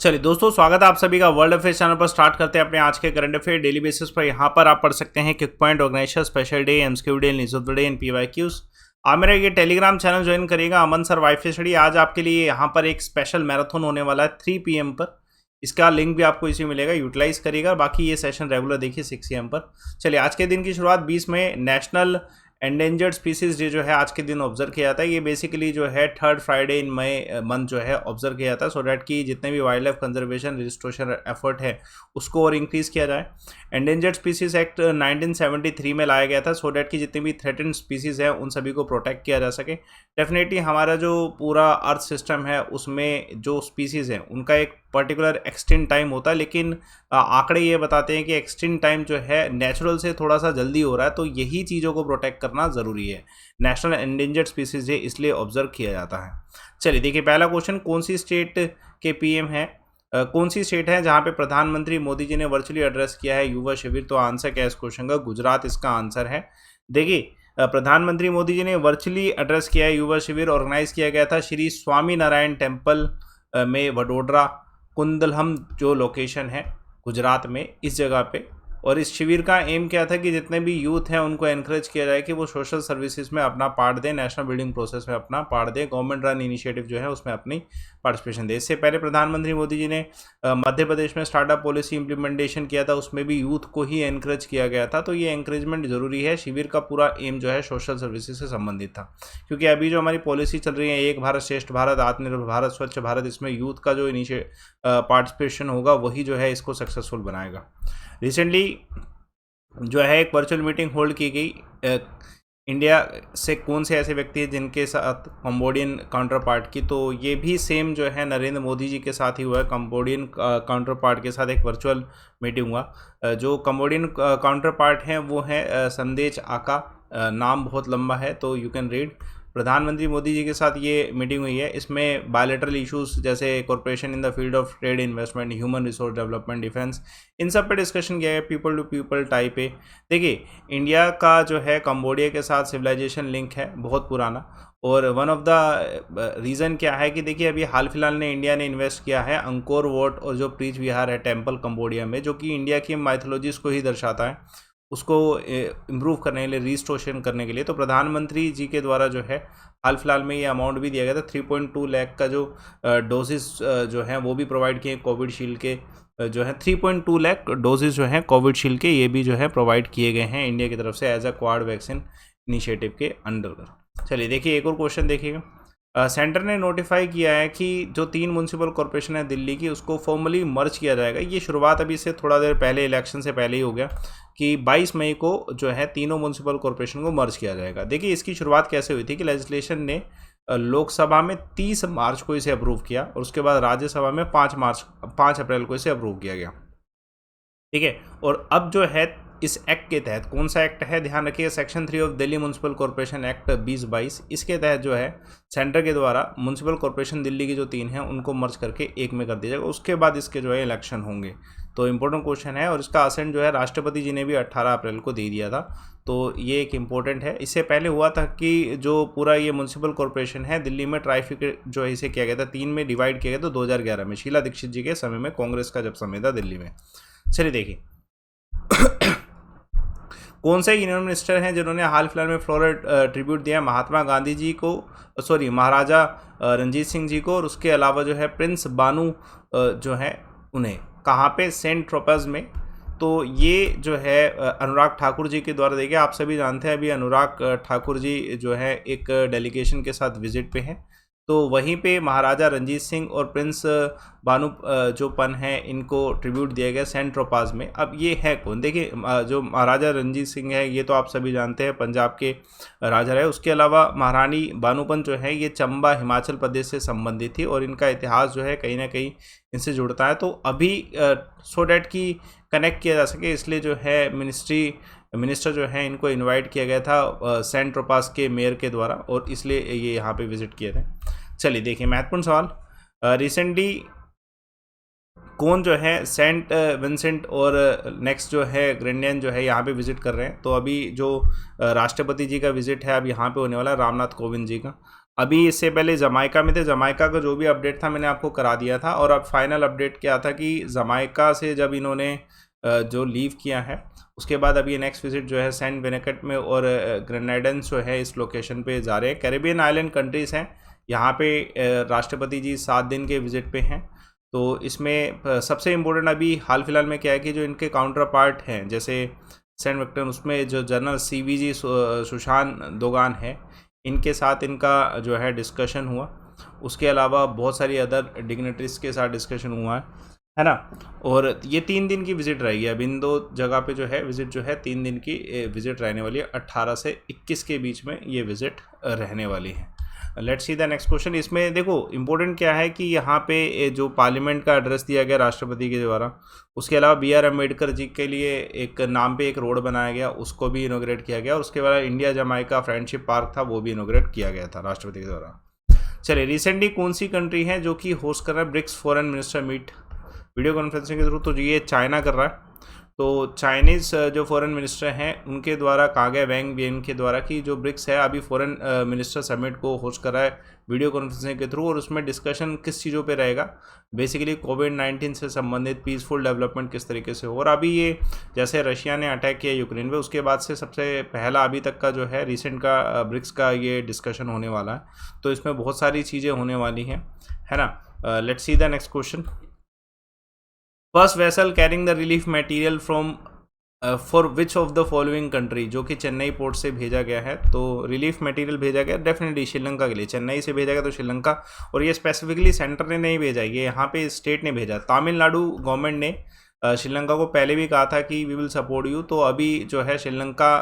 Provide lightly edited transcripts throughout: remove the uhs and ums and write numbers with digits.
चलिए दोस्तों, स्वागत है आप सभी का वर्ल्ड अफेयर्स चैनल पर। स्टार्ट करते हैं अपने आज के करंट अफेयर डेली बेसिस पर। यहाँ पर आप पढ़ सकते हैं quick point, organisation, special day, MCQ day, news of the day and PYQs. आप मेरा ये टेलीग्राम चैनल ज्वाइन करिएगा, अमन सर वाईफाई स्टडी। आज आपके लिए यहाँ पर एक स्पेशल मैराथन होने वाला है 3 PM पर। इसका लिंक भी आपको इसी में मिलेगा, यूटिलाइज करिएगा। बाकी ये सेशन रेगुलर देखिए 6 AM पर। चलिए आज के दिन की शुरुआत 20 मई नेशनल एंडेंजर्ड स्पीसीज डे जो है आज के दिन ऑब्जर्व किया जाता है। ये बेसिकली जो है 3rd फ्राइडे इन मई मंथ जो है ऑब्जर्व किया जाता है, सो डैट कि जितने भी wild life conservation registration effort है उसको और इंक्रीज किया जाए। एंडेंजर्ड स्पीसीज एक्ट 1973 में लाया गया था, सो डैट कि जितनी भी थ्रेटेंड स्पीसीज है उन सभी को प्रोटेक्ट किया जा सके। डेफिनेटली हमारा जो पूरा अर्थ सिस्टम है उसमें जो स्पीसीज हैं उनका एक पर्टिकुलर एक्सटिंक्ट टाइम होता है, लेकिन आंकड़े ये बताते हैं कि एक्सटिंक्ट टाइम जो है नेचुरल से थोड़ा सा जल्दी हो रहा है, तो यही चीज़ों को प्रोटेक्ट करना ज़रूरी है। नेशनल एंडेंजर्ड स्पीसीज डे इसलिए ऑब्जर्व किया जाता है। चलिए देखिए पहला क्वेश्चन, कौन सी स्टेट के PM है, कौन सी स्टेट है जहां पे प्रधानमंत्री मोदी जी ने वर्चुअली एड्रेस किया है युवा शिविर? तो आंसर क्या है इस क्वेश्चन का? गुजरात इसका आंसर है। देखिए प्रधानमंत्री मोदी जी ने वर्चुअली एड्रेस किया है युवा शिविर, ऑर्गेनाइज किया गया था श्री स्वामी नारायण टेम्पल में वडोदरा कुंदलहम जो लोकेशन है गुजरात में, इस जगह पे। और इस शिविर का एम क्या था कि जितने भी यूथ हैं उनको एनकरेज किया जाए कि वो सोशल सर्विसेज में अपना पार्ट दें, नेशनल बिल्डिंग प्रोसेस में अपना पार्ट दें, गवर्नमेंट रन इनिशिएटिव जो है उसमें अपनी पार्टिसिपेशन दे। इससे पहले प्रधानमंत्री मोदी जी ने मध्य प्रदेश में स्टार्टअप पॉलिसी इंप्लीमेंटेशन किया था, उसमें भी यूथ को ही एनकरेज किया गया था। तो ये एनकरेजमेंट जरूरी है। शिविर का पूरा एम जो है सोशल सर्विसेज से संबंधित था, क्योंकि अभी जो हमारी पॉलिसी चल रही है एक भारत श्रेष्ठ भारत, आत्मनिर्भर भारत, स्वच्छ भारत, इसमें यूथ का जो पार्टिसिपेशन होगा वही जो है इसको सक्सेसफुल बनाएगा। रिसेंटली जो है एक वर्चुअल मीटिंग होल्ड की गई इंडिया से कौन से ऐसे व्यक्ति हैं जिनके साथ कंबोडियन काउंटर पार्ट की, तो ये भी सेम जो है नरेंद्र मोदी जी के साथ ही हुआ है। कंबोडियन काउंटर पार्ट के साथ एक वर्चुअल मीटिंग हुआ। जो कंबोडियन काउंटर पार्ट हैं वो है संदेश आका, नाम बहुत लंबा है तो यू कैन रीड। प्रधानमंत्री मोदी जी के साथ ये मीटिंग हुई है। इसमें बायलैटरल इश्यूज जैसे corporation in the field of trade, investment, human resource development, defence, इन सब पे डिस्कशन किया गया। पीपल टू पीपल टाइप पे देखिए इंडिया का जो है कंबोडिया के साथ सिविलाइजेशन लिंक है बहुत पुराना। और वन ऑफ द रीज़न क्या है कि देखिए अभी हाल फिलहाल में इंडिया ने इन्वेस्ट किया है अंकोर वोट और जो प्रीच विहार है टेम्पल कंबोडिया में, जो कि इंडिया की माइथोलॉजीज को ही दर्शाता है, उसको इम्प्रूव करने के लिए, रिस्टोरेशन करने के लिए। तो प्रधानमंत्री जी के द्वारा जो है हाल फिलहाल में ये अमाउंट भी दिया गया था। 3.2 लाख का जो डोजेस जो हैं वो भी प्रोवाइड किए कोविडशील्ड के। जो है 3.2 लाख डोजेस जो हैं कोविडशील्ड के, ये भी जो है प्रोवाइड किए गए हैं इंडिया की तरफ से as a Quad vaccine initiative के अंडर। चलिए देखिए एक और क्वेश्चन देखिएगा। सेंटर ने नोटिफाई किया है कि जो 3 म्यूनसिपल कॉरपोरेशन है दिल्ली की उसको फॉर्मली मर्ज किया जाएगा। ये शुरुआत अभी से थोड़ा देर पहले, इलेक्शन से पहले ही हो गया कि 22 मई को जो है तीनों म्यूनसिपल कॉरपोरेशन को मर्ज किया जाएगा। देखिए इसकी शुरुआत कैसे हुई थी कि लेजिस्लेशन ने लोकसभा में 30 मार्च को इसे अप्रूव किया और उसके बाद राज्यसभा में 5 अप्रैल को इसे अप्रूव किया गया। ठीक है, और अब जो है इस एक्ट के तहत, कौन सा एक्ट है ध्यान रखिएगा, section 3 of Delhi municipal corporation act 2022, इसके तहत जो है सेंटर के द्वारा म्यूनसिपल कॉरपोरेशन दिल्ली की जो 3 हैं उनको मर्ज करके एक में कर दिया जाएगा। उसके बाद इसके जो है इलेक्शन होंगे। तो इंपॉर्टेंट क्वेश्चन है और इसका असेंट जो है राष्ट्रपति जी ने भी 18 अप्रैल को दे दिया था। तो ये एक इम्पोर्टेंट है। इससे पहले हुआ था कि जो पूरा ये म्यूनसिपल कॉरपोरेशन है दिल्ली में ट्राइफिकेट जो है इसे किया गया था, 3 में डिवाइड किया गया था 2011 में, शीला दीक्षित जी के समय में, कांग्रेस का जब समय था दिल्ली में। चलिए देखिए कौन से यूनियन मिनिस्टर हैं जिन्होंने हाल फिलहाल में फ्लोरल ट्रिब्यूट दिया महात्मा गांधी जी को, महाराजा रंजीत सिंह जी को, और उसके अलावा जो है प्रिंस बानू जो है उन्हें, कहाँ पे? सेंट ट्रोपस में। तो ये जो है अनुराग ठाकुर जी के द्वारा देखिए, आप सभी जानते हैं अभी अनुराग ठाकुर जी जो है एक डेलीगेशन के साथ विजिट पे हैं। तो वहीं पे महाराजा रंजीत सिंह और प्रिंस बानू जो पन है इनको ट्रिब्यूट दिया गया सेंट ट्रोपाज में। अब ये है कौन? देखिए जो महाराजा रंजीत सिंह है ये तो आप सभी जानते हैं पंजाब के राजा रहे। उसके अलावा महारानी बानूपन जो है ये चंबा हिमाचल प्रदेश से संबंधित थी और इनका इतिहास जो है कहीं ना कहीं इनसे जुड़ता है। तो अभी सो डैट की कनेक्ट किया जा सके इसलिए जो है मिनिस्टर जो है इनको इनवाइट किया गया था सेंट ट्रोपास के मेयर के द्वारा, और इसलिए ये यहाँ पे विजिट किए थे। चलिए देखिए महत्वपूर्ण सवाल, रिसेंटली कौन जो है सेंट विंसेंट और नेक्स्ट जो है ग्रेंडियन जो है यहाँ पे विजिट कर रहे हैं। तो अभी जो राष्ट्रपति जी का विजिट है अब यहाँ पे होने वाला है रामनाथ कोविंद जी का। अभी इससे पहले जमाइका में थे, जमाइका का जो भी अपडेट था मैंने आपको करा दिया था। और अब फाइनल अपडेट क्या था कि जमाइका से जब इन्होंने जो लीव किया है उसके बाद अभी नेक्स्ट विजिट जो है सेंट विनेकेट में और ग्रेनेडन्स जो है इस लोकेशन पे जा रहे हैं। कैरेबियन आइलैंड कंट्रीज़ हैं, यहाँ पे राष्ट्रपति जी 7 दिन के विजिट पे हैं। तो इसमें सबसे इम्पोर्टेंट अभी हाल फिलहाल में क्या है कि जो इनके काउंटर पार्ट हैं जैसे सेंट विक्टर, उसमें जो जनरल CVG सुशांत दोगान है, इनके साथ इनका जो है डिस्कशन हुआ। उसके अलावा बहुत सारी अदर डिग्नेटरीज के साथ डिस्कशन हुआ है ना। और ये 3 दिन की विज़िट रहेगी। अब इन 2 जगह पे जो है विज़िट जो है 3 दिन की विज़िट रहने वाली है। 18 से 21 के बीच में ये विज़िट रहने वाली है। Let's see the next question. इसमें देखो इम्पोर्टेंट क्या है कि यहाँ पे जो पार्लियामेंट का एड्रेस दिया गया राष्ट्रपति के द्वारा, उसके अलावा BR अम्बेडकर जी के लिए एक नाम पे एक रोड बनाया गया, उसको भी इनोग्रेट किया गया। और उसके बाद इंडिया जमाइका फ्रेंडशिप पार्क था, वो भी इनोग्रेट किया गया था राष्ट्रपति के द्वारा। चलिए, रिसेंटली कौन सी कंट्री है जो कि होस्ट कर रहा है BRICS foreign minister meet video conferencing के थ्रू? तो ये चाइना कर रहा है। तो चाइनीज़ जो फॉरेन मिनिस्टर हैं उनके द्वारा कहा गया, वैंग बियन के द्वारा, कि जो ब्रिक्स है अभी फॉरेन मिनिस्टर समिट को होस्ट कर रहा है वीडियो कॉन्फ्रेंसिंग के थ्रू। और उसमें डिस्कशन किस चीज़ों पे रहेगा? बेसिकली कोविड-19 से संबंधित पीसफुल डेवलपमेंट किस तरीके से हो। और अभी ये जैसे रशिया ने अटैक किया यूक्रेन पे, उसके बाद से सबसे पहला अभी तक का जो है रिसेंट का ब्रिक्स का ये डिस्कशन होने वाला है। तो इसमें बहुत सारी चीज़ें होने वाली हैं, है ना। Let's see the next question. First vessel carrying the relief material from for which of the following country, जो कि चेन्नई पोर्ट से भेजा गया है। तो रिलीफ मटेरियल भेजा गया डेफिनेटली श्रीलंका के लिए, चेन्नई से भेजा गया तो श्रीलंका। और ये स्पेसिफिकली सेंटर ने नहीं भेजा, ये यहाँ पे स्टेट ने भेजा। तमिलनाडु गवर्नमेंट ने श्रीलंका को पहले भी कहा था कि वी विल सपोर्ट यू। तो अभी जो है श्रीलंका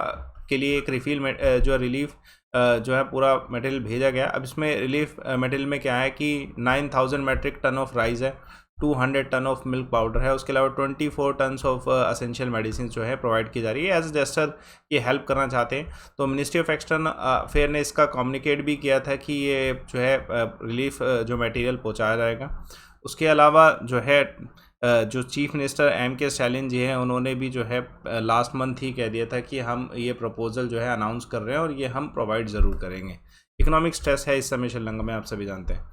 के लिए एक जो रिलीफ जो है पूरा मटेरियल भेजा गया। अब इसमें रिलीफ मटेरियल में क्या है कि 9000 मेट्रिक टन ऑफ राइस है, 200 टन ऑफ मिल्क पाउडर है, उसके अलावा 24 टन्स ऑफ असेंशियल मेडिसिन जो है प्रोवाइड की जा रही है। एज ए जेस्टर ये हेल्प करना चाहते हैं। तो मिनिस्ट्री ऑफ एक्सटर्नल अफेयर ने इसका कम्युनिकेट भी किया था कि ये जो है रिलीफ जो मटेरियल पहुंचाया जाएगा। उसके अलावा जो है जो चीफ मिनिस्टर MK स्टैलिन जी हैं, उन्होंने भी जो है लास्ट मंथ ही कह दिया था कि हम ये प्रपोजल जो है अनाउंस कर रहे हैं और ये हम प्रोवाइड ज़रूर करेंगे। इकोनॉमिक स्ट्रेस है इस समय श्रीलंका में, आप सभी जानते हैं।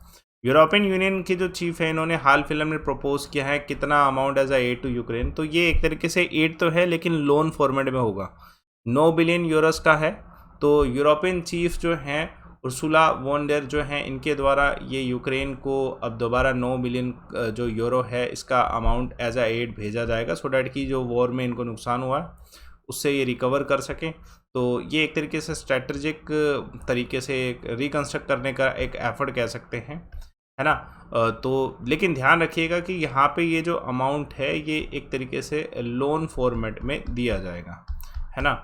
यूरोपियन यूनियन की जो चीफ है, इन्होंने हाल फिलहाल में प्रपोज किया है कितना amount as a aid to Ukraine. तो ये एक तरीके से एड तो है लेकिन लोन फॉर्मेट में होगा, 9 बिलियन यूरोस का है। तो यूरोपियन चीफ जो हैं उर्सुला वॉन डेर जो हैं, इनके द्वारा ये यूक्रेन को अब दोबारा 9 बिलियन जो यूरो है इसका अमाउंट एज अ एड भेजा जाएगा, सो डैट कि जो वॉर में इनको नुकसान हुआ है उससे ये रिकवर कर सकें। तो ये एक तरीके से स्ट्रेटजिक तरीके से रिकन्स्ट्रक्ट करने का एक एफर्ट कह सकते हैं, है ना। तो लेकिन ध्यान रखिएगा कि यहाँ पे ये जो अमाउंट है ये एक तरीके से लोन फॉर्मेट में दिया जाएगा, है ना।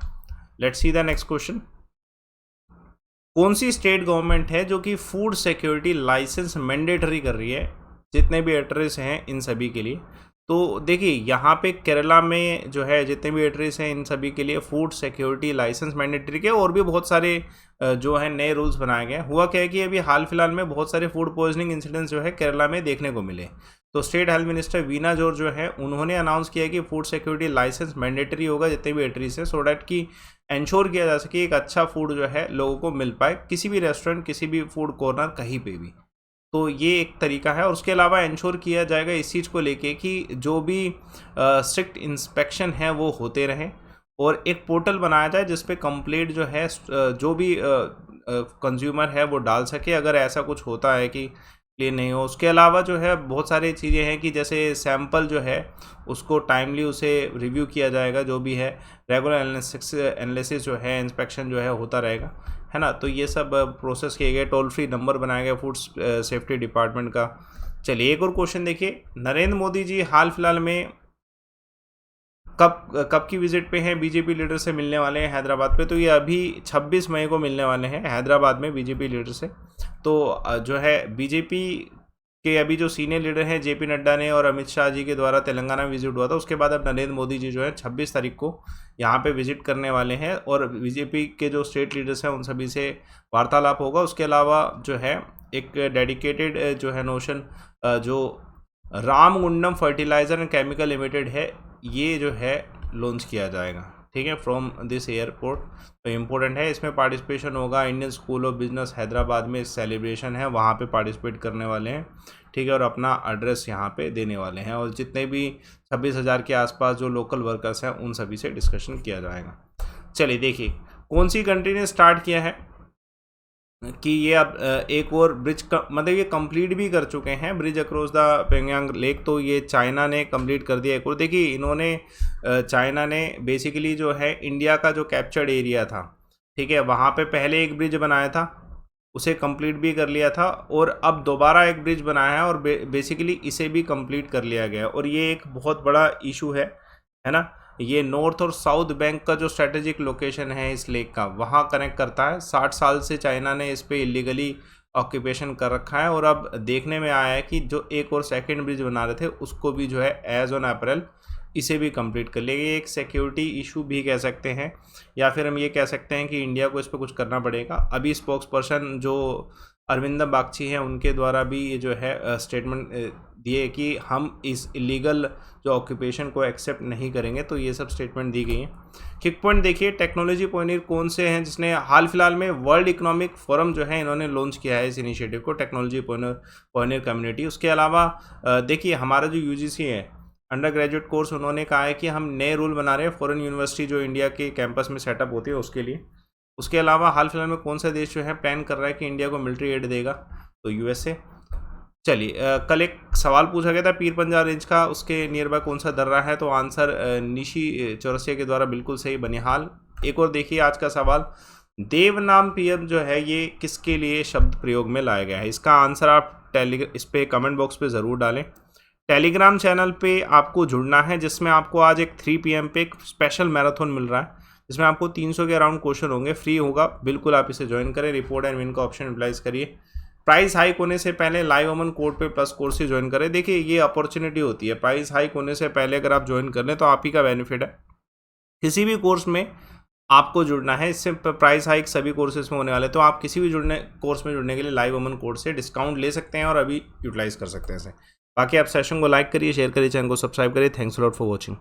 Let's see the next question. कौन सी स्टेट गवर्नमेंट है जो कि फूड सिक्योरिटी लाइसेंस मैंडेटरी कर रही है जितने भी एड्रेस हैं इन सभी के लिए? तो देखिए यहाँ पे केरला में जो है जितने भी एड्रेस हैं इन सभी के लिए फूड सिक्योरिटी लाइसेंस मैंडेटरी के, और भी बहुत सारे जो है नए रूल्स बनाए गए। हुआ क्या है कि अभी हाल फिलहाल में बहुत सारे फूड पॉइजनिंग इंसिडेंट्स जो है केरला में देखने को मिले। तो स्टेट हेल्थ मिनिस्टर वीना जोर जो है उन्होंने अनाउंस किया कि फूड सिक्योरिटी लाइसेंस मैंडेटरी होगा जितने भी एड्रेस है, सो डैट कि इंश्योर किया जा सके एक अच्छा फूड जो है लोगों को मिल पाए किसी भी रेस्टोरेंट, किसी भी फूड कॉर्नर, कहीं पे भी। तो ये एक तरीका है। और उसके अलावा इंश्योर किया जाएगा इस चीज़ को लेके कि जो भी स्ट्रिक्ट इंस्पेक्शन है वो होते रहें, और एक पोर्टल बनाया जाए जिस पे कंप्लेंट जो है जो भी कंज्यूमर है वो डाल सके अगर ऐसा कुछ होता है कि क्लीन नहीं हो। उसके अलावा जो है बहुत सारी चीज़ें हैं कि जैसे सैंपल जो है उसको टाइमली उसे रिव्यू किया जाएगा, जो भी है रेगुलर एनालिसिस जो है इंस्पेक्शन जो है होता रहेगा, है ना। तो ये सब प्रोसेस किए गए। टोल फ्री नंबर बनाया गया फूड सेफ्टी डिपार्टमेंट का। चलिए एक और क्वेश्चन देखिए। नरेंद्र मोदी जी हाल फिलहाल में कब की विजिट पे हैं? बीजेपी लीडर से मिलने वाले हैं हैदराबाद पे। तो ये अभी 26 मई को मिलने वाले हैं हैदराबाद में बीजेपी लीडर से। तो जो है बीजेपी के अभी जो सीनियर लीडर हैं JP नड्डा ने और अमित शाह जी के द्वारा तेलंगाना में विजिट हुआ था, उसके बाद अब नरेंद्र मोदी जी जो है 26 तारीख को यहाँ पे विजिट करने वाले हैं और बीजेपी के जो स्टेट लीडर्स हैं उन सभी से वार्तालाप होगा। उसके अलावा जो है एक डेडिकेटेड जो है नोशन जो Ramagundam fertiliser and chemical limited है, ये जो है लॉन्च किया जाएगा। ठीक है, फ्रॉम दिस एयरपोर्ट। तो इम्पोर्टेंट है, इसमें पार्टिसिपेशन होगा। Indian school of business Hyderabad में सेलिब्रेशन है, वहाँ पे पार्टिसिपेट करने वाले हैं, ठीक है, और अपना एड्रेस यहाँ पे देने वाले हैं। और जितने भी 26,000 के आसपास जो लोकल वर्कर्स हैं उन सभी से डिस्कशन किया जाएगा। चलिए देखिए, कौन सी कंट्री ने स्टार्ट किया है कि ये अब एक और ब्रिज का मतलब ये कंप्लीट भी कर चुके हैं, ब्रिज अक्रॉस द पेंगयांग लेक। तो ये चाइना ने कंप्लीट कर दिया एक और। देखिए इन्होंने चाइना ने बेसिकली जो है इंडिया का जो कैप्चर्ड एरिया था, ठीक है, वहाँ पे पहले एक ब्रिज बनाया था, उसे कंप्लीट भी कर लिया था, और अब दोबारा एक ब्रिज बनाया है और बेसिकली इसे भी कंप्लीट कर लिया गया। और ये एक बहुत बड़ा इशू है ना। ये नॉर्थ और साउथ बैंक का जो स्ट्रेटेजिक लोकेशन है इस लेक का, वहाँ कनेक्ट करता है। 60 साल से चाइना ने इस पे इलीगली ऑक्यूपेशन कर रखा है, और अब देखने में आया है कि जो एक और सेकंड ब्रिज बना रहे थे उसको भी जो है एज ऑन अप्रैल इसे भी कंप्लीट कर लिया। ये एक सिक्योरिटी इशू भी कह सकते हैं, या फिर हम ये कह सकते हैं कि इंडिया को इस पर कुछ करना पड़ेगा। अभी स्पोक्स पर्सन जो अरविंदर बागची हैं उनके द्वारा भी ये जो है स्टेटमेंट दिए कि हम इस इलीगल जो ऑक्यूपेशन को एक्सेप्ट नहीं करेंगे। तो ये सब स्टेटमेंट दी गई हैं। किक पॉइंट देखिए, टेक्नोलॉजी पॉइनियर कौन से हैं जिसने हाल फिलहाल में वर्ल्ड इकोनॉमिक फोरम जो है इन्होंने लॉन्च किया है इस इनिशिएटिव को, टेक्नोलॉजी पॉइनियर कम्युनिटी। उसके अलावा देखिए हमारा जो यूजीसी है अंडर ग्रेजुएट कोर्स, उन्होंने कहा है कि हम नए रूल बना रहे हैं फॉरेन यूनिवर्सिटी जो इंडिया के कैंपस में सेटअप होती है उसके लिए। उसके अलावा हाल फिलहाल में कौन सा देश जो है प्लान कर रहा है कि इंडिया को मिलिट्री एड देगा, तो यूएसए। चलिए कल एक सवाल पूछा गया था पीर पंजाब रेंज का, उसके नियर बाय कौन सा दर्रा है, तो आंसर निशी चौरसिया के द्वारा बिल्कुल सही, बनिहाल। एक और देखिए आज का सवाल, देवनाम पीएम जो है ये किसके लिए शब्द प्रयोग में लाया गया है। इसका आंसर आप इस पे कमेंट बॉक्स पे ज़रूर डालें। टेलीग्राम चैनल पे आपको जुड़ना है, जिसमें आपको आज एक 3 PM पे एक स्पेशल मैराथन मिल रहा है, जिसमें आपको 300 के अराउंड क्वेश्चन होंगे, फ्री होगा, बिल्कुल आप इसे ज्वाइन करें। रिपोर्ट एंड विन का ऑप्शन यूटिलाइज करिए। प्राइस हाइक होने से पहले लाइव अमन कोड पे प्लस कोर्स से ज्वाइन करें। देखिए ये अपॉर्चुनिटी होती है, प्राइस हाइक होने से पहले अगर आप ज्वाइन कर लें तो आप ही का बेनिफिट है। किसी भी कोर्स में आपको जुड़ना है, इससे प्राइस हाइक सभी कोर्सेज में होने वाले, तो आप किसी भी कोर्स में जुड़ने के लिए लाइव अमन कोड से डिस्काउंट ले सकते हैं और अभी यूटिलाइज कर सकते हैं इसे। बाकी आप सेशन को लाइक करिए, शेयर करिए, चैनल को सब्सक्राइब करिए। Thanks a lot for watching.